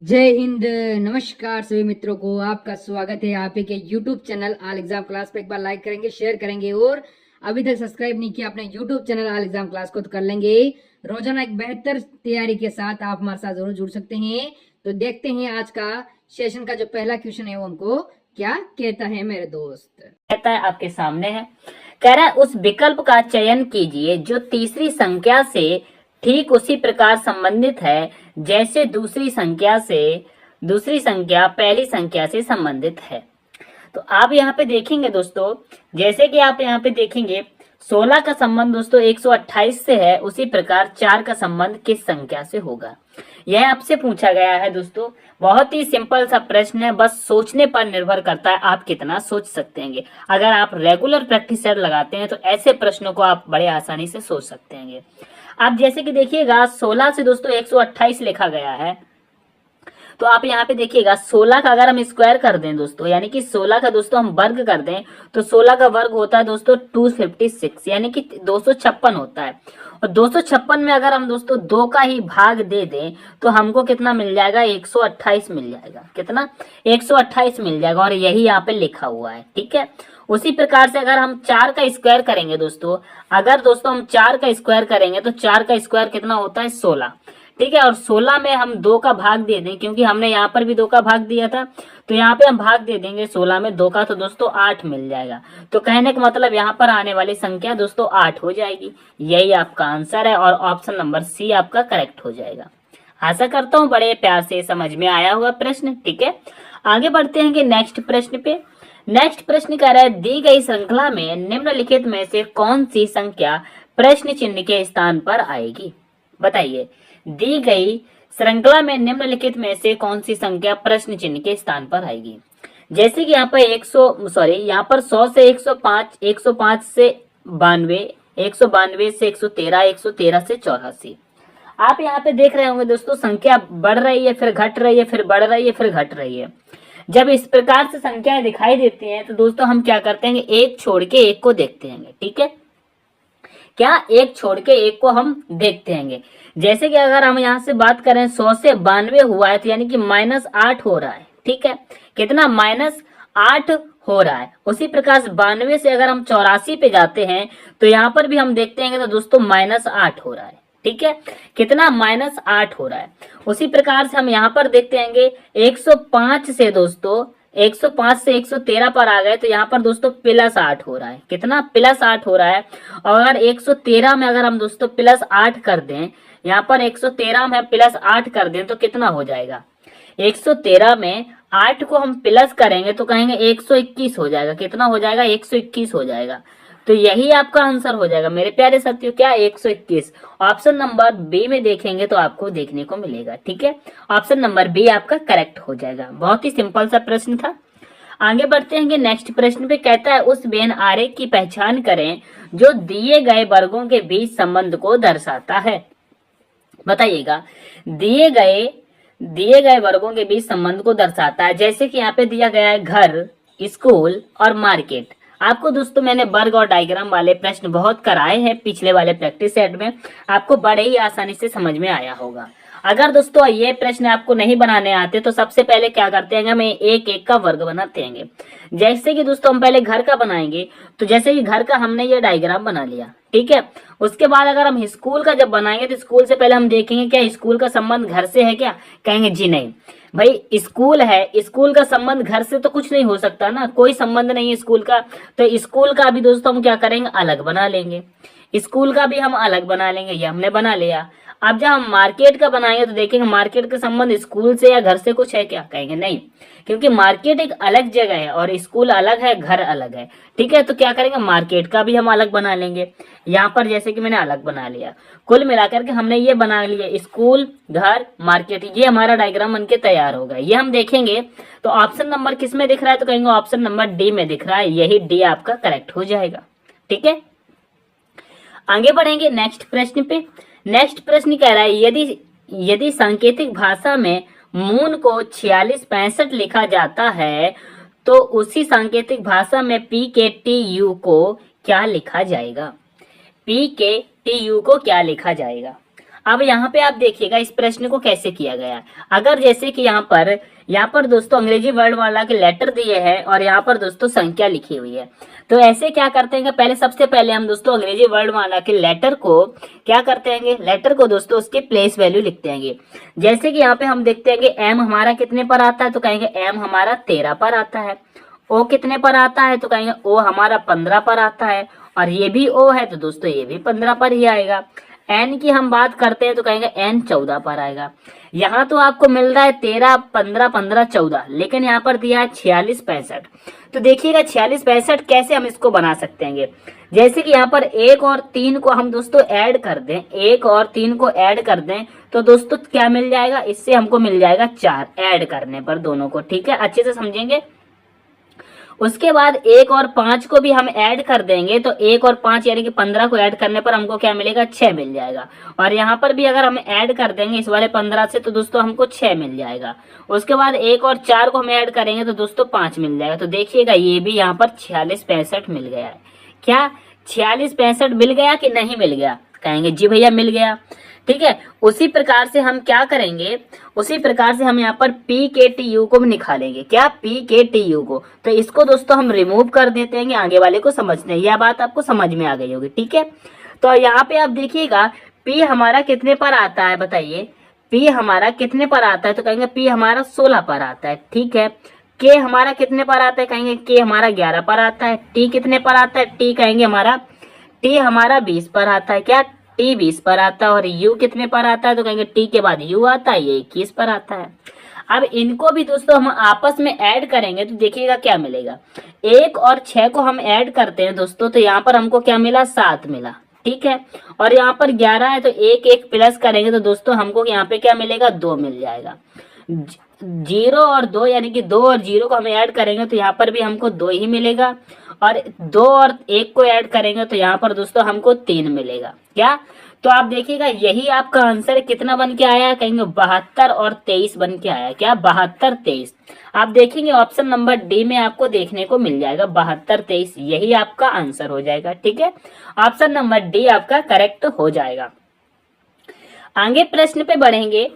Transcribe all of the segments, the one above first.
जय हिंद। नमस्कार सभी मित्रों को आपका स्वागत है आप ही के YouTube channel all exam class पे। एक बार लाइक करेंगे, शेयर करेंगे और अभी तक सब्सक्राइब नहीं किया अपने YouTube channel all exam class को तो कर लेंगे। रोजाना एक बेहतर तैयारी के साथ आप हमारे साथ जरूर जुड़ सकते हैं। तो देखते हैं आज का सेशन का जो पहला क्वेश्चन है वो हमको क्या कहता है मेरे दोस्त। कहता है आपके सामने है, कह रहा है उस विकल्प का चयन कीजिए जो तीसरी संख्या से ठीक उसी प्रकार संबंधित है जैसे दूसरी संख्या पहली संख्या से संबंधित है। तो आप यहाँ पे देखेंगे दोस्तों, जैसे कि आप यहाँ पे देखेंगे 16 का संबंध दोस्तों 128 से है, उसी प्रकार 4 का संबंध किस संख्या से होगा, यह आपसे पूछा गया है दोस्तों। बहुत ही सिंपल सा प्रश्न है, बस सोचने पर निर्भर करता है आप कितना सोच सकते हैं। अगर आप रेगुलर प्रैक्टिस सेट लगाते हैं तो ऐसे प्रश्नों को आप बड़े आसानी से सोच सकते हैं। आप जैसे कि देखिएगा 16 से दोस्तों 128 लिखा गया है, तो आप यहाँ पे देखिएगा 16 का अगर हम स्क्वायर कर दें दोस्तों, यानी कि 16 का दोस्तों हम वर्ग कर दें तो 16 का वर्ग होता है दोस्तों 256, यानी कि 256 होता है। और 256 में अगर हम दोस्तों 2 का ही भाग दे दें तो हमको कितना मिल जाएगा, 128 मिल जाएगा। कितना, 128 मिल जाएगा, और यही यहाँ पे लिखा हुआ है। ठीक है, उसी प्रकार से अगर हम 4 का स्क्वायर करेंगे दोस्तों, अगर दोस्तों हम 4 का स्क्वायर करेंगे तो 4 का स्क्वायर कितना होता है, 16। ठीक है, और 16 में हम 2 का भाग दे दें, क्योंकि हमने यहाँ पर भी 2 का भाग दिया था, तो यहाँ पे हम भाग दे देंगे 16 में 2 का, तो दोस्तों 8 मिल जाएगा। तो कहने का मतलब यहाँ पर आने वाली संख्या दोस्तों 8 हो जाएगी। यही आपका आंसर है और ऑप्शन नंबर सी आपका करेक्ट हो जाएगा। आशा करता हूँ बड़े प्यार से समझ में आया होगा प्रश्न। ठीक है, आगे बढ़ते हैं कि नेक्स्ट प्रश्न पे। नेक्स्ट प्रश्न कह रहा है, दी गई श्रृंखला में निम्नलिखित में से कौन सी संख्या प्रश्न चिन्ह के स्थान पर आएगी। बताइए, दी गई श्रृंखला में निम्नलिखित में से कौन सी संख्या प्रश्न चिन्ह के स्थान पर आएगी। जैसे कि यहाँ पर यहाँ पर 100 से 105, 105 से 92, 192 से 113, 113 से 84। आप यहाँ पे देख रहे होंगे दोस्तों, संख्या बढ़ रही है, फिर घट रही है, फिर बढ़ रही है, फिर घट रही है। जब इस प्रकार से संख्याएं दिखाई देती हैं तो दोस्तों हम क्या करते हैं, एक छोड़ के एक को देखते हैं। ठीक है, क्या एक छोड़ के एक को हम देखते हैं। जैसे कि अगर हम यहाँ से बात करें 100 से 92 हुआ है, तो यानी कि -8 हो रहा है। ठीक है, कितना, -8 हो रहा है। उसी प्रकार से 92 से अगर हम 84 पे जाते हैं तो यहाँ पर भी हम देखते हैं तो दोस्तों -8 हो रहा है। ठीक है, कितना, -8 हो रहा है। उसी प्रकार से हम यहाँ पर देखते हैं 105 से दोस्तों 105 से 113 पर आ गए, तो यहाँ पर दोस्तों +8 हो रहा है। कितना, +8 हो रहा है। और अगर 113 में अगर हम दोस्तों +8 कर दें, यहाँ पर 113 में +8 कर दें तो कितना हो जाएगा, 113 में 8 को हम प्लस करेंगे तो कहेंगे 121 हो जाएगा। कितना हो जाएगा, 121 हो जाएगा। तो यही आपका आंसर हो जाएगा मेरे प्यारे साथियों, क्या, 121। ऑप्शन नंबर बी में देखेंगे तो आपको देखने को मिलेगा। ठीक है, ऑप्शन नंबर बी आपका करेक्ट हो जाएगा। बहुत ही सिंपल सा प्रश्न था। आगे बढ़ते हैं कि नेक्स्ट प्रश्न पे कहता है, उस वेन आरेख की पहचान करें जो दिए गए वर्गों के बीच संबंध को दर्शाता है। बताइएगा, दिए गए वर्गों के बीच संबंध को दर्शाता है। जैसे कि यहाँ पे दिया गया है घर, स्कूल और मार्केट। आपको दोस्तों मैंने वर्ग और डायग्राम वाले प्रश्न बहुत कराए हैं पिछले वाले प्रैक्टिस सेट में, आपको बड़े ही आसानी से समझ में आया होगा। अगर दोस्तों ये प्रश्न आपको नहीं बनाने आते तो सबसे पहले क्या करते हैं, हमें एक एक का वर्ग बनाते हैं। जैसे कि दोस्तों हम पहले घर का बनाएंगे, तो जैसे कि घर का हमने ये डायग्राम बना लिया। ठीक है, उसके बाद अगर हम स्कूल का जब बनाएंगे तो स्कूल से पहले हम देखेंगे क्या स्कूल का संबंध घर से है क्या, कहेंगे जी नहीं भाई, स्कूल है, स्कूल का संबंध घर से तो कुछ नहीं हो सकता ना, कोई संबंध नहीं है स्कूल का। तो स्कूल का भी दोस्तों हम क्या करेंगे, अलग बना लेंगे। स्कूल का भी हम अलग बना लेंगे, ये हमने बना लिया। अब जब हम मार्केट का बनाएंगे तो देखेंगे मार्केट का संबंध स्कूल से या घर से कुछ है क्या, कहेंगे नहीं, क्योंकि मार्केट एक अलग जगह है और स्कूल अलग है, घर अलग है। ठीक है, तो क्या करेंगे, मार्केट का भी हम अलग बना लेंगे। यहाँ पर जैसे कि मैंने अलग बना लिया, कुल मिलाकर के हमने ये बना लिया, स्कूल, घर, मार्केट, ये हमारा डायग्राम बनके तैयार होगा। ये हम देखेंगे तो ऑप्शन नंबर किस में दिख रहा है, तो कहेंगे ऑप्शन नंबर डी में दिख रहा है। यही डी आपका करेक्ट हो जाएगा। ठीक है, आगे बढ़ेंगे नेक्स्ट प्रश्न पे। नेक्स्ट प्रश्न कह रहा है, यदि सांकेतिक भाषा में मून को 4665 लिखा जाता है तो उसी सांकेतिक भाषा में पी के टी यू को क्या लिखा जाएगा। पी के टी यू को क्या लिखा जाएगा। अब यहाँ पे आप देखिएगा इस प्रश्न को कैसे किया गया है। अगर जैसे कि यहाँ पर दोस्तों अंग्रेजी वर्णमाला के लेटर दिए हैं और यहाँ पर दोस्तों संख्या लिखी हुई है, तो ऐसे क्या करते हैं कि सबसे पहले हम दोस्तों अंग्रेजी वर्णमाला के लेटर को क्या करते हैं, लेटर को दोस्तों उसके प्लेस वैल्यू लिखते हैं। जैसे कि यहाँ पे हम देखते हैं कि एम हमारा कितने पर आता है, तो कहेंगे एम हमारा 13 पर आता है। ओ कितने पर आता है, तो कहेंगे ओ हमारा 15 पर आता है, और ये भी ओ है तो दोस्तों ये भी 15 पर ही आएगा। एन की हम बात करते हैं तो कहेंगे एन 14 पर आएगा। यहाँ तो आपको मिल रहा है 13, 15, 15, 14, लेकिन यहाँ पर दिया है 46, 65। तो देखिएगा 46, 65 कैसे हम इसको बना सकते हैं। जैसे कि यहाँ पर 1 और 3 को हम दोस्तों ऐड कर दें, 1 और 3 को ऐड कर दें तो दोस्तों क्या मिल जाएगा, इससे हमको मिल जाएगा 4 ऐड करने पर दोनों को। ठीक है, अच्छे से समझेंगे। उसके बाद 1 और 5 को भी हम ऐड कर देंगे तो 1 और 5 यानी कि 15 को ऐड करने पर हमको क्या मिलेगा, 6 मिल जाएगा। और यहाँ पर भी अगर हम ऐड कर देंगे इस वाले 15 से तो दोस्तों हमको 6 मिल जाएगा। उसके बाद 1 और 4 को हम ऐड करेंगे तो दोस्तों 5 मिल जाएगा। तो देखिएगा ये भी यहाँ पर 46, 65 मिल गया है। क्या 46, 65 मिल गया कि नहीं मिल गया, कहेंगे जी भैया मिल गया। ठीक है, उसी प्रकार से हम क्या करेंगे, उसी प्रकार से हम यहाँ पर पी के टी यू को भी निकालेंगे। क्या, पी के टी यू को, तो इसको दोस्तों हम रिमूव कर देते हैं, आगे वाले को समझते हैं। यह बात आपको समझ में आ गई होगी। ठीक है, तो यहाँ पे आप देखिएगा पी हमारा कितने पर आता है, बताइए पी हमारा कितने पर आता है, तो कहेंगे पी हमारा 16 पर आता है। ठीक है, के हमारा कितने पर आता है, कहेंगे के हमारा 11 पर आता है। टी कितने पर आता है, टी कहेंगे हमारा 20 पर आता है। क्या, टी 20 पर आता है। और यू कितने पर आता है, तो कहेंगे टी के बाद यू आता है, ये 21 पर आता है। अब इनको भी दोस्तों हम आपस में ऐड करेंगे तो देखिएगा क्या मिलेगा। 1 और 6 को हम ऐड करते हैं दोस्तों तो यहाँ पर हमको क्या मिला, 7 मिला। ठीक है, और यहाँ पर 11 है तो 1 1 प्लस करेंगे तो दोस्तों हमको यहाँ पे क्या मिलेगा, 2 मिल जाएगा। 0 और 2 यानी कि 2 और 0 को हम ऐड करेंगे तो यहाँ पर भी हमको 2 ही मिलेगा। और 2 और 1 को ऐड करेंगे तो यहाँ पर दोस्तों हमको 3 मिलेगा। क्या, तो आप देखिएगा यही आपका आंसर कितना बन के आया, कहेंगे 72 और 23 बन के आया। क्या, 72, 23। आप देखेंगे ऑप्शन नंबर डी में आपको देखने को मिल जाएगा 72, 23, यही आपका आंसर हो जाएगा। ठीक है, ऑप्शन नंबर डी आपका करेक्ट हो जाएगा। आगे प्रश्न पे बढ़ेंगे।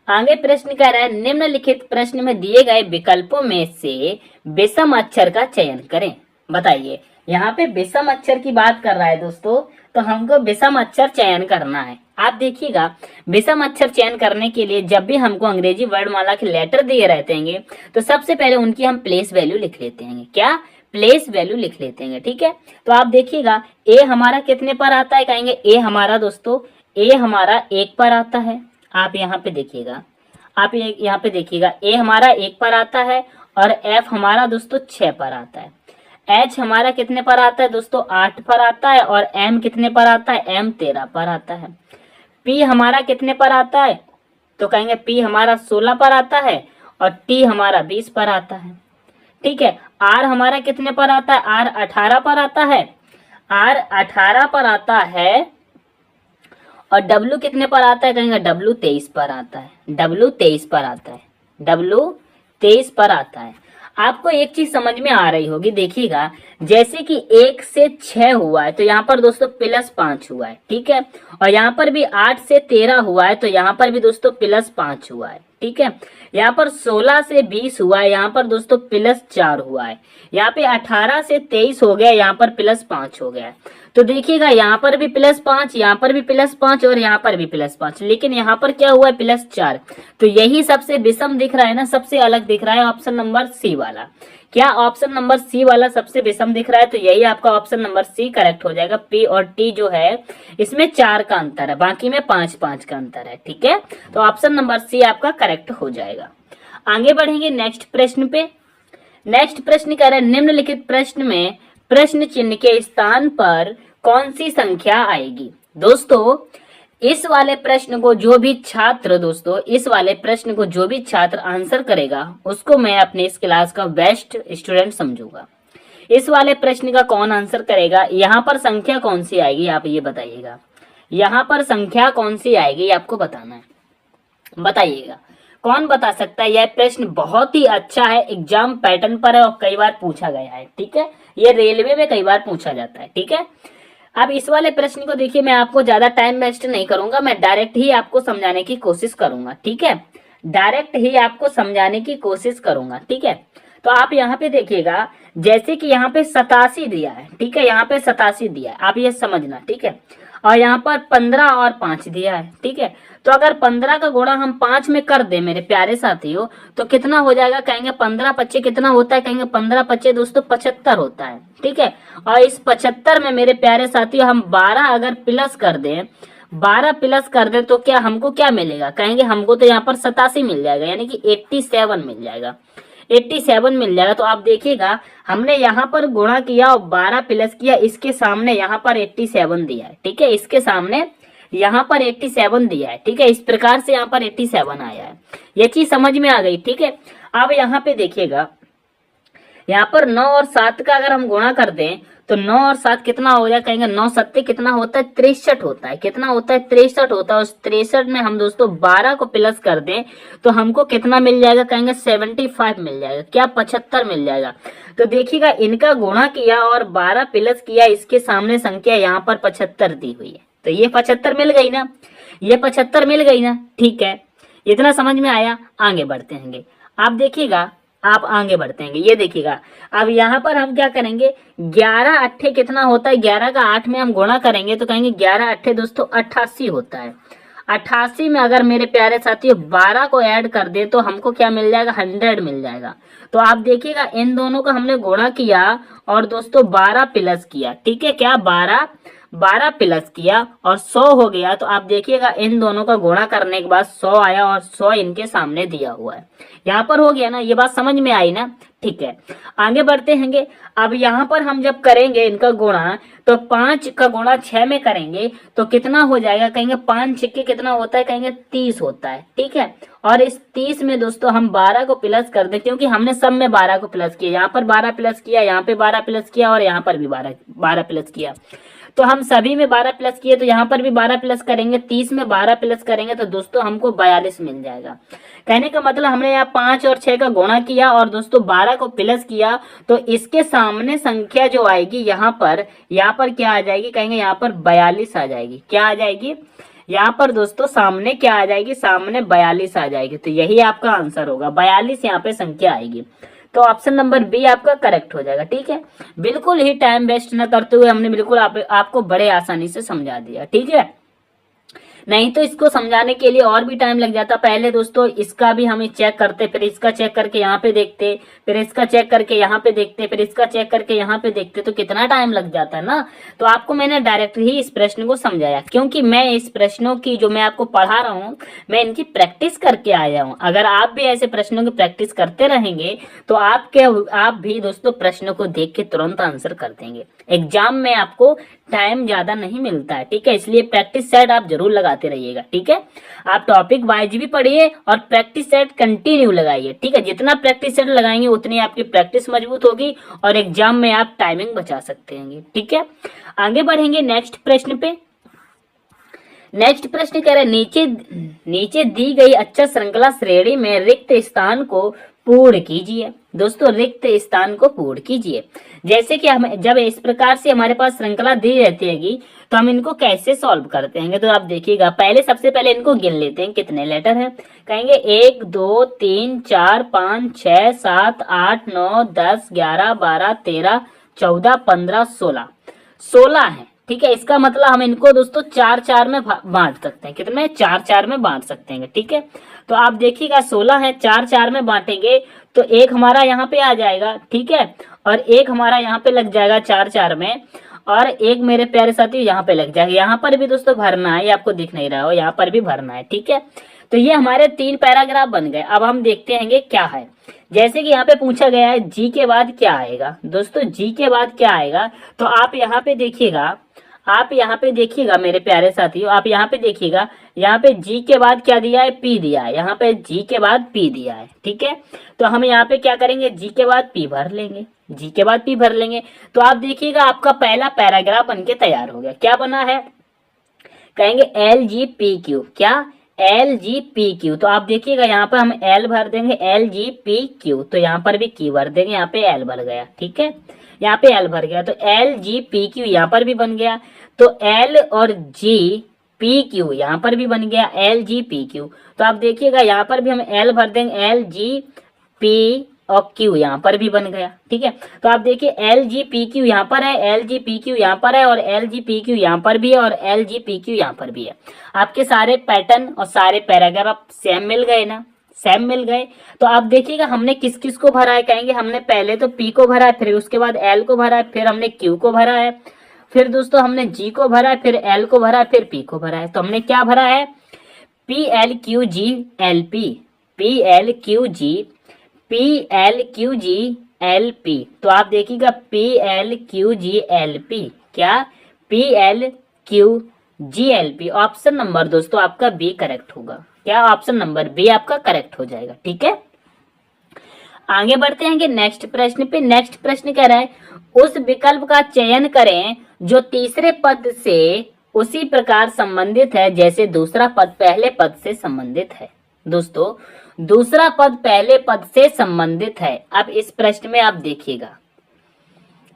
आगे प्रश्न कह रहा है निम्नलिखित प्रश्न में दिए गए विकल्पों में से विषम अक्षर का चयन करें। बताइए, यहाँ पे विषम अक्षर की बात कर रहा है दोस्तों, तो हमको विषम अक्षर चयन करना है। आप देखिएगा विषम अक्षर चयन करने के लिए जब भी हमको अंग्रेजी वर्णमाला के लेटर दिए रहते हैं तो सबसे पहले उनकी हम प्लेस वैल्यू लिख लेते हैं। क्या, प्लेस वैल्यू लिख लेते हैं। ठीक है, तो आप देखिएगा ए हमारा कितने पर आता है, कहेंगे ए हमारा दोस्तों ए हमारा 1 पर आता है। आप यहाँ पे देखिएगा, आप यहाँ पे देखिएगा ए हमारा 1 पर आता है और एफ हमारा दोस्तों 6 पर आता है। एच हमारा कितने पर आता है दोस्तों, 8 पर आता है। और एम कितने पर आता है, एम 13 पर आता है। पी हमारा कितने पर आता है, तो कहेंगे पी हमारा 16 पर आता है और टी हमारा 20 पर आता है। ठीक है, आर हमारा कितने पर आता है, आर 18 पर आता है। आर 18 पर आता है। और डब्लू कितने पर आता है, कहेंगे डब्लू 23 पर आता है। डब्लू 23 पर आता है। डब्लू 23 पर आता है। आपको एक चीज समझ में आ रही होगी, देखिएगा जैसे कि 1 से 6 हुआ है तो यहाँ पर दोस्तों +5 हुआ है। ठीक है, और यहाँ पर भी 8 से 13 हुआ है तो यहाँ पर भी दोस्तों +5 हुआ है। ठीक है, यहाँ पर 16 से 20 हुआ है, यहाँ पर दोस्तों +4 हुआ है। यहाँ पे 18 से 23 हो गया, यहाँ पर +5 हो गया है। तो देखिएगा यहाँ पर भी +5, यहाँ पर भी +5 और यहाँ पर भी +5, लेकिन यहाँ पर क्या हुआ है, +4। तो यही सबसे विषम दिख रहा है ना, सबसे अलग दिख रहा है ऑप्शन नंबर सी वाला। क्या, ऑप्शन नंबर सी वाला सबसे विषम दिख रहा है, तो यही आपका ऑप्शन नंबर सी करेक्ट हो जाएगा। पी और टी जो है इसमें 4 का अंतर है, बाकी में 5-5 का अंतर है। ठीक है, तो ऑप्शन नंबर सी आपका करेक्ट हो जाएगा। आगे बढ़ेंगे नेक्स्ट प्रश्न पे। नेक्स्ट प्रश्न कह रहा है निम्नलिखित प्रश्न में प्रश्न चिन्ह के स्थान पर कौन सी संख्या आएगी। दोस्तों इस वाले प्रश्न को जो भी छात्र आंसर करेगा उसको मैं अपने इस क्लास का बेस्ट स्टूडेंट समझूंगा। इस वाले प्रश्न का कौन आंसर करेगा, यहाँ पर संख्या कौन सी आएगी आप ये बताइएगा। यहाँ पर संख्या कौन सी आएगी आपको बताना है, बताइएगा कौन बता सकता है। यह प्रश्न बहुत ही अच्छा है, एग्जाम पैटर्न पर है और कई बार पूछा गया है। ठीक है, ये रेलवे में कई बार पूछा जाता है। ठीक है, अब इस वाले प्रश्न को देखिए, मैं आपको ज्यादा टाइम वेस्ट नहीं करूंगा, मैं डायरेक्ट ही आपको समझाने की कोशिश करूंगा, ठीक है। डायरेक्ट ही आपको समझाने की कोशिश करूंगा, ठीक है। तो आप यहाँ पे देखिएगा, जैसे कि यहाँ पे 87 दिया है, ठीक है, यहाँ पे 87 दिया है, आप ये समझना, ठीक है। और यहाँ पर 15 और 5 दिया है, ठीक है। तो अगर 15 का गुणा हम 5 में कर दे मेरे प्यारे साथियों, तो कितना हो जाएगा, कहेंगे 15 पच्चे कितना होता है, कहेंगे 15 पच्चे दोस्तों 75 होता है, ठीक है। और इस 75 में मेरे प्यारे साथियों हम 12 अगर प्लस कर दें, 12 प्लस कर दें तो क्या हमको क्या मिलेगा, कहेंगे हमको तो यहाँ पर 87 मिल जाएगा, यानी कि 87 मिल जाएगा, 87 मिल जाएगा। तो आप देखिएगा, हमने यहाँ पर गुणा किया और 12 प्लस किया, इसके सामने यहाँ पर 87 दिया है, ठीक है, इसके सामने यहाँ पर 87 दिया है, ठीक है। इस प्रकार से यहाँ पर 87 आया है, ये चीज समझ में आ गई, ठीक है। अब यहाँ पे देखिएगा, यहाँ पर 9 और 7 का अगर हम गुणा कर दें तो 9 और 7 कितना हो जाए, कहेंगे 9 सत्ते कितना होता है, 63 होता है, कितना होता है, 63 होता है। उस 63 में हम दोस्तों 12 को प्लस कर दें तो हमको कितना मिल जाएगा, कहेंगे 75 मिल जाएगा, क्या 75 मिल जाएगा। तो देखिएगा, इनका गुणा किया और 12 प्लस किया, इसके सामने संख्या यहाँ पर 75 दी हुई है, तो ये 75 मिल गई ना, ये 75 मिल गई ना, ठीक है। इतना समझ में आया, आगे बढ़ते हैं। आप देखिएगा, आप आगे बढ़ते हैं, ये देखिएगा। अब यहाँ पर हम क्या करेंगे, 11 अट्ठे कितना होता है, 11 का 8 में हम गुणा करेंगे तो कहेंगे 11 अट्ठे दोस्तों 88 होता है। 88 में अगर मेरे प्यारे साथियों 12 को ऐड कर दे तो हमको क्या मिल जाएगा, 100 मिल जाएगा। तो आप देखिएगा, इन दोनों का हमने गुणा किया और दोस्तों 12 प्लस किया, ठीक है, क्या 12 प्लस किया और 100 हो गया। तो आप देखिएगा, इन दोनों का गुणा करने के बाद 100 आया और 100 इनके सामने दिया हुआ है, यहाँ पर हो गया ना, ये बात समझ में आई ना, ठीक है। आगे बढ़ते हैं। अब यहाँ पर हम जब करेंगे इनका गुणा, तो 5 का गुणा 6 में करेंगे तो कितना हो जाएगा, कहेंगे 5 छक्के कितना होता है, कहेंगे 30 होता है, ठीक है। और इस 30 में दोस्तों हम 12 को प्लस कर दें, क्योंकि हमने सब में 12 को प्लस किया, यहाँ पर 12 प्लस किया, यहाँ पे 12 प्लस किया और यहाँ पर भी 12 प्लस किया। तो हम सभी में 12 प्लस किए तो यहाँ पर भी 12 प्लस करेंगे, 30 में 12 प्लस करेंगे तो दोस्तों हमको 42 मिल जाएगा। कहने का मतलब हमने यहाँ 5 और 6 का गुणा किया और दोस्तों 12 को प्लस किया, तो इसके सामने संख्या जो आएगी यहाँ पर क्या आ जाएगी, कहेंगे यहाँ पर 42 आ जाएगी। क्या आ जाएगी, यहाँ पर दोस्तों सामने क्या आ जाएगी, सामने 42 आ जाएगी। तो यही आपका आंसर होगा, 42 यहाँ पे संख्या आएगी। तो ऑप्शन नंबर बी आपका करेक्ट हो जाएगा, ठीक है। बिल्कुल ही टाइम वेस्ट न करते हुए हमने बिल्कुल आपको बड़े आसानी से समझा दिया, ठीक है। नहीं तो इसको समझाने के लिए और भी टाइम लग जाता। पहले दोस्तों इसका भी हम चेक करते, फिर इसका चेक करके यहाँ पे देखते, फिर इसका चेक करके यहाँ पे देखते, फिर इसका चेक करके यहाँ पे देखते, तो कितना टाइम लग जाता है ना। तो आपको मैंने डायरेक्ट ही इस प्रश्न को समझाया, क्योंकि मैं इस प्रश्नों की जो मैं आपको पढ़ा रहा हूँ, मैं इनकी प्रैक्टिस करके आया हूँ। अगर आप भी ऐसे प्रश्नों की प्रैक्टिस करते रहेंगे तो आप भी दोस्तों प्रश्नों को देख के तुरंत आंसर कर देंगे। एग्जाम में आपको टाइम ज्यादा नहीं मिलता है, ठीक है, इसलिए प्रैक्टिस सेट आप जरूर लगाते रहिएगा, ठीक है। आप टॉपिक वाइज भी पढ़िए और प्रैक्टिस सेट कंटिन्यू लगाइए, ठीक है। जितना प्रैक्टिस सेट लगाएंगे उतनी आपकी प्रैक्टिस मजबूत होगी और एग्जाम में आप टाइमिंग बचा सकते हैं, ठीक है। आगे बढ़ेंगे नेक्स्ट प्रश्न पे। नेक्स्ट प्रश्न कह रहे नीचे दी गई अच्छा श्रृंखला श्रेणी में रिक्त स्थान को पूर्ण कीजिए। दोस्तों रिक्त स्थान को पूर्ण कीजिए। जैसे कि हम जब इस प्रकार से हमारे पास श्रृंखला दी रहती है तो हम इनको कैसे सॉल्व करते हैं, तो आप देखिएगा, सबसे पहले इनको गिन लेते हैं कितने लेटर हैं। कहेंगे 1 2 3 4 5 6 7 8 9 10 11 12 13 14 15 16 है, ठीक है। इसका मतलब हम इनको दोस्तों 4 में बांट सकते हैं। कितने, 4 में बांट सकते हैं, ठीक है। तो आप देखिएगा 16 है, 4 में बांटेंगे तो एक हमारा यहाँ पे आ जाएगा, ठीक है, और एक हमारा यहाँ पे लग जाएगा 4 में, और एक मेरे प्यारे साथी यहाँ पे लग जाएगा। यहाँ पर भी दोस्तों भरना है, ये आपको दिख नहीं रहा हो, यहाँ पर भी भरना है, ठीक है। तो ये हमारे 3 पैराग्राफ बन गए। अब हम देखते हैं क्या है। जैसे कि यहाँ पे पूछा गया है जी के बाद क्या आएगा। दोस्तों जी के बाद क्या आएगा, तो आप यहाँ पे देखिएगा, मेरे प्यारे साथियों, आप यहाँ पे देखिएगा, यहाँ पे जी के बाद क्या दिया है, पी दिया है। यहाँ पे जी के बाद पी दिया है, ठीक है। तो हम यहाँ पे क्या करेंगे, जी के बाद पी भर लेंगे, तो आप देखिएगा आपका पहला पैराग्राफ बनके तैयार हो गया। क्या बना है, कहेंगे LGPQ, क्या LGPQ। तो आप देखिएगा यहाँ पर हम L भर देंगे, LGPQ, तो यहाँ पर भी Q भर देंगे, यहाँ पे L भर गया, ठीक है, यहाँ पे L भर गया, तो LGPQ यहाँ पर भी बन गया। तो एल और जी पी क्यू यहाँ पर भी बन गया एल जी पी क्यू। तो आप देखिएगा यहाँ पर भी हम एल भर देंगे, एल जी पी और क्यू यहाँ पर भी बन गया। ठीक है, तो आप देखिए एल जी पी क्यू यहाँ पर है, एल जी पी क्यू यहाँ पर है, और एल जी पी क्यू यहाँ पर भी है, और एल जी पी क्यू यहाँ पर भी है। आपके सारे पैटर्न और सारे पैराग्राफ सेम मिल गए ना, सेम मिल गए। तो आप देखिएगा हमने किस किस को भरा है, कहेंगे हमने पहले तो पी को भरा है, फिर उसके बाद एल को भरा है, फिर हमने क्यू को भरा है, फिर दोस्तों हमने जी को भरा है, फिर एल को भरा है, फिर पी को भरा है। तो हमने क्या भरा है, P L Q G L P, P L Q G, P L Q G L P. तो आप देखिएगा P L Q G L P, क्या P L Q G L P. Option number दोस्तों आपका बी करेक्ट होगा, क्या option number B आपका correct हो जाएगा। ठीक है, आगे बढ़ते हैं नेक्स्ट प्रश्न पे। नेक्स्ट प्रश्न कह रहा है उस विकल्प का चयन करें जो तीसरे पद से उसी प्रकार संबंधित है जैसे दूसरा पद पहले पद से संबंधित है। दोस्तों दूसरा पद पहले पद से संबंधित है। अब इस प्रश्न में आप देखिएगा,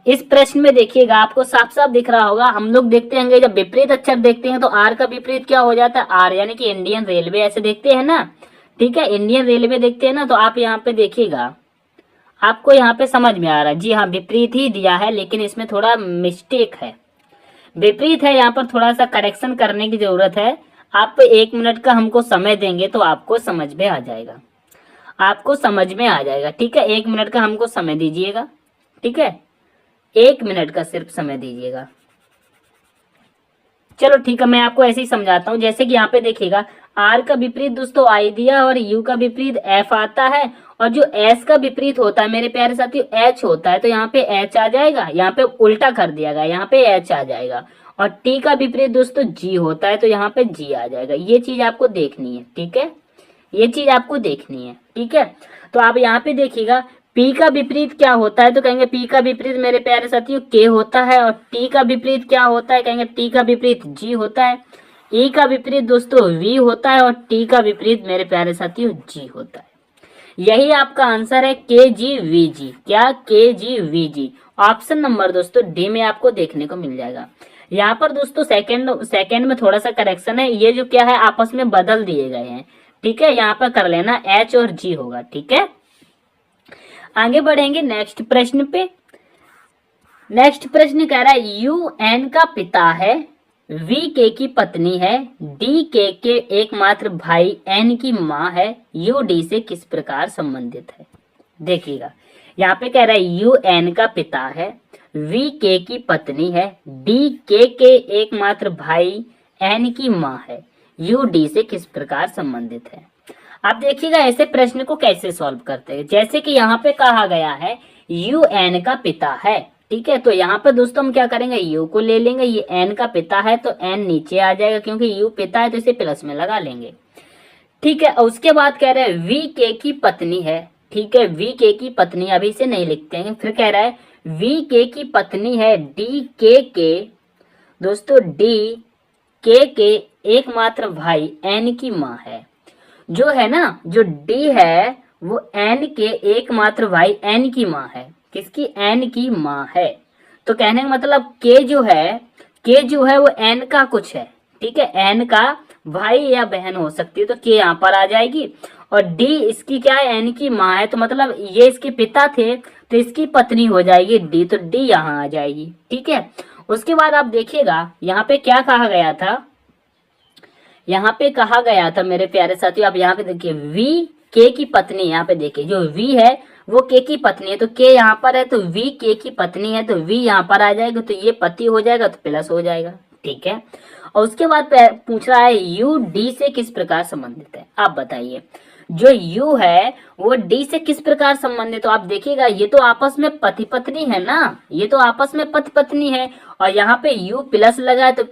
इस प्रश्न में देखिएगा आपको साफ साफ दिख रहा होगा। हम लोग देखते हैं जब विपरीत अक्षर देखते हैं तो आर का विपरीत क्या हो जाता है, आर यानी कि इंडियन रेलवे ऐसे देखते हैं ना। ठीक है, इंडियन रेलवे देखते हैं ना, तो आप यहाँ पे देखिएगा आपको यहाँ पे समझ में आ रहा है। जी हाँ, विपरीत ही दिया है, लेकिन इसमें थोड़ा मिस्टेक है, विपरीत है। यहाँ पर थोड़ा सा करेक्शन करने की जरूरत है। आप 1 मिनट का हमको समय देंगे तो आपको समझ में आ जाएगा, आपको समझ में आ जाएगा। ठीक है, 1 मिनट का हमको समय दीजिएगा। ठीक है, 1 मिनट का सिर्फ समय दीजिएगा। चलो ठीक है, मैं आपको ऐसे ही समझाता हूँ। जैसे कि यहाँ पे देखिएगा आर का विपरीत दोस्तों आई दिया, और यू का विपरीत एफ आता है, और जो एस का विपरीत होता है मेरे प्यारे साथियों एच होता है। तो यहाँ पे एच आ जाएगा, यहाँ पे उल्टा कर दिया गया, यहाँ पे एच आ जाएगा। और टी का विपरीत दोस्तों जी होता है, तो यहाँ पे जी आ जाएगा। ये चीज आपको देखनी है। ठीक है, ये चीज आपको देखनी है। ठीक है, तो आप यहाँ पे देखिएगा पी का विपरीत क्या होता है, तो कहेंगे पी का विपरीत मेरे प्यारे साथियों के होता है। और टी का विपरीत क्या होता है, कहेंगे टी का विपरीत जी होता है। ई का विपरीत दोस्तों वी होता है, और टी का विपरीत मेरे प्यारे साथियों जी होता है। यही आपका आंसर है के जी वी जी, क्या के जी वी जी। ऑप्शन नंबर दोस्तों डी में आपको देखने को मिल जाएगा। यहाँ पर दोस्तों सेकंड में थोड़ा सा करेक्शन है, ये जो क्या है आपस में बदल दिए गए हैं। ठीक है, यहाँ पर कर लेना एच और जी होगा। ठीक है, आगे बढ़ेंगे नेक्स्ट प्रश्न पे। नेक्स्ट प्रश्न कह रहा है यू एन का पिता है, वी के की पत्नी है, डी के एकमात्र भाई एन की माँ है, यू डी से किस प्रकार संबंधित है। देखिएगा यहाँ पे कह रहा है यू एन का पिता है, वी के की पत्नी है, डी के एकमात्र भाई एन की माँ है, यू डी से किस प्रकार संबंधित है। आप देखिएगा ऐसे प्रश्न को कैसे सॉल्व करते हैं। जैसे कि यहाँ पे कहा गया है यू एन का पिता है। ठीक है, तो यहाँ पे दोस्तों हम क्या करेंगे, यू को ले लेंगे, ये एन का पिता है तो एन नीचे आ जाएगा, क्योंकि यू पिता है तो इसे प्लस में लगा लेंगे। ठीक है, और उसके बाद कह रहे हैं वी के की पत्नी है। ठीक है, वी के की पत्नी, अभी इसे नहीं लिखते हैं। फिर कह रहा है वी के की पत्नी है, डी के दोस्तों डी के एकमात्र भाई एन की माँ है। जो है ना, जो डी है वो एन के एकमात्र भाई एन की माँ है। किसकी, एन की माँ है। तो कहने का मतलब के जो है वो एन का कुछ है। ठीक है, एन का भाई या बहन हो सकती है, तो के यहाँ पर आ जाएगी। और डी इसकी क्या है, एन की माँ है, तो मतलब ये इसके पिता थे तो इसकी पत्नी हो जाएगी डी, तो डी यहाँ आ जाएगी। ठीक है, उसके बाद आप देखिएगा यहाँ पे क्या कहा गया था, यहाँ पे कहा गया था मेरे प्यारे साथियों, आप यहाँ पे देखिए वी के की पत्नी, यहाँ पे देखिए जो वी है वो के की पत्नी है, तो के यहाँ पर है तो वी के की पत्नी है, तो वी यहाँ पर आ जाएगा, तो ये पति हो जाएगा तो प्लस हो जाएगा। ठीक है, और उसके बाद पूछ रहा है यू डी से किस प्रकार संबंधित है। आप बताइए जो यू है वो डी से किस प्रकार संबंधित। तो आप देखिएगा ये तो आपस में पति पत्नी है ना, ये तो आपस में पति पत्नी है, और यहाँ पे यू प्लस लगा है तो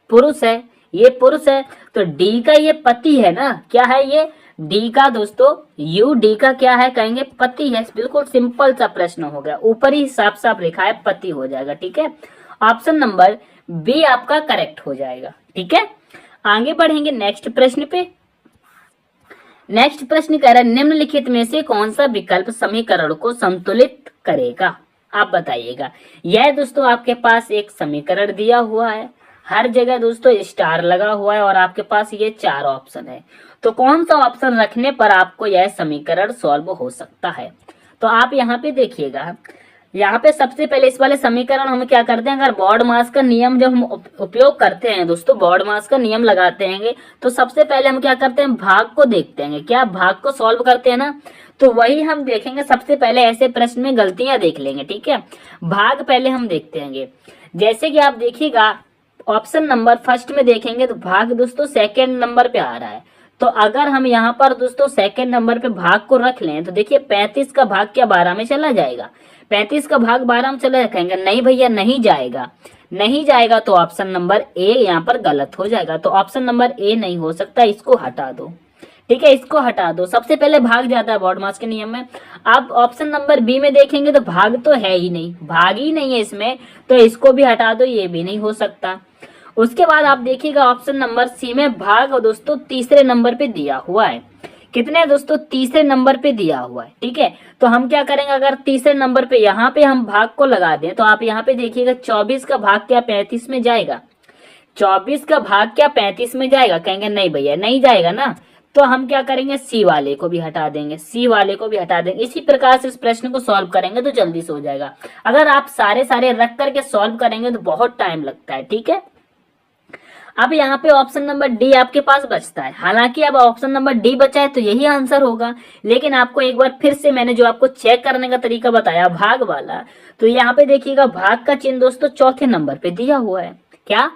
पुरुष है, ये पुरुष है, तो डी का ये पति है ना, क्या है ये डी का दोस्तों, यू डी का क्या है, कहेंगे पति है। बिल्कुल सिंपल सा प्रश्न हो गया, ऊपर ही साफ साफ लिखा है पति हो जाएगा। ठीक है, ऑप्शन नंबर बी आपका करेक्ट हो जाएगा। ठीक है, आगे बढ़ेंगे नेक्स्ट प्रश्न पे। नेक्स्ट प्रश्न कह रहा है निम्नलिखित में से कौन सा विकल्प समीकरण को संतुलित करेगा। आप बताइएगा। यह दोस्तों आपके पास एक समीकरण दिया हुआ है, हर जगह दोस्तों स्टार लगा हुआ है और आपके पास ये 4 ऑप्शन है। तो कौन सा ऑप्शन रखने पर आपको यह समीकरण सॉल्व हो सकता है? तो आप यहाँ पे देखिएगा, यहाँ पे सबसे पहले इस वाले समीकरण हम क्या करते हैं, अगर बॉड मास का नियम जब हम उपयोग करते हैं दोस्तों, बॉड मास का नियम लगाते हैं, तो सबसे पहले हम क्या करते हैं, भाग को देखते हैं। क्या भाग को सॉल्व करते हैं ना, तो वही हम देखेंगे। सबसे पहले ऐसे प्रश्न में गलतियां देख लेंगे, ठीक है। भाग पहले हम देखते हैं। जैसे कि आप देखिएगा ऑप्शन नंबर फर्स्ट में देखेंगे तो भाग दोस्तों सेकेंड नंबर पे आ रहा है। तो अगर हम यहाँ पर दोस्तों सेकेंड नंबर पे भाग को रख लें तो देखिए 35 का भाग क्या 12 में चला जाएगा? 35 का भाग 12 में चला जाएगा? नहीं भैया, नहीं जाएगा, नहीं जाएगा। तो ऑप्शन नंबर ए यहाँ पर गलत हो जाएगा। तो ऑप्शन नंबर ए नहीं हो सकता, इसको हटा दो, ठीक है, इसको हटा दो। सबसे पहले भाग जाता है बॉड मास के नियम में। आप ऑप्शन नंबर बी में देखेंगे तो भाग तो है ही नहीं, भाग ही नहीं है इसमें, तो इसको भी हटा दो, ये भी नहीं हो सकता। उसके बाद आप देखिएगा ऑप्शन नंबर सी में भाग दोस्तों तीसरे नंबर पे दिया हुआ है। कितने दोस्तों? तीसरे नंबर पे दिया हुआ है, ठीक है। तो हम क्या करेंगे, अगर तीसरे नंबर पे यहाँ पे हम भाग को लगा दें तो आप यहाँ पे देखिएगा 24 का भाग क्या 35 में जाएगा? 24 का भाग क्या 35 में जाएगा? कहेंगे नहीं भैया, नहीं जाएगा ना। तो हम क्या करेंगे, सी वाले को भी हटा देंगे, सी वाले को भी हटा देंगे। इसी प्रकार से इस प्रश्न को सॉल्व करेंगे तो जल्दी से हो जाएगा। अगर आप सारे रख करके सॉल्व करेंगे तो बहुत टाइम लगता है, ठीक है। अब यहाँ पे ऑप्शन नंबर डी आपके पास बचता है। हालांकि अब ऑप्शन नंबर डी बचा है तो यही आंसर होगा, लेकिन आपको एक बार फिर से मैंने जो आपको चेक करने का तरीका बताया भाग वाला, तो यहाँ पे देखिएगा भाग का चिन्ह दोस्तों चौथे नंबर पे दिया हुआ है। क्या?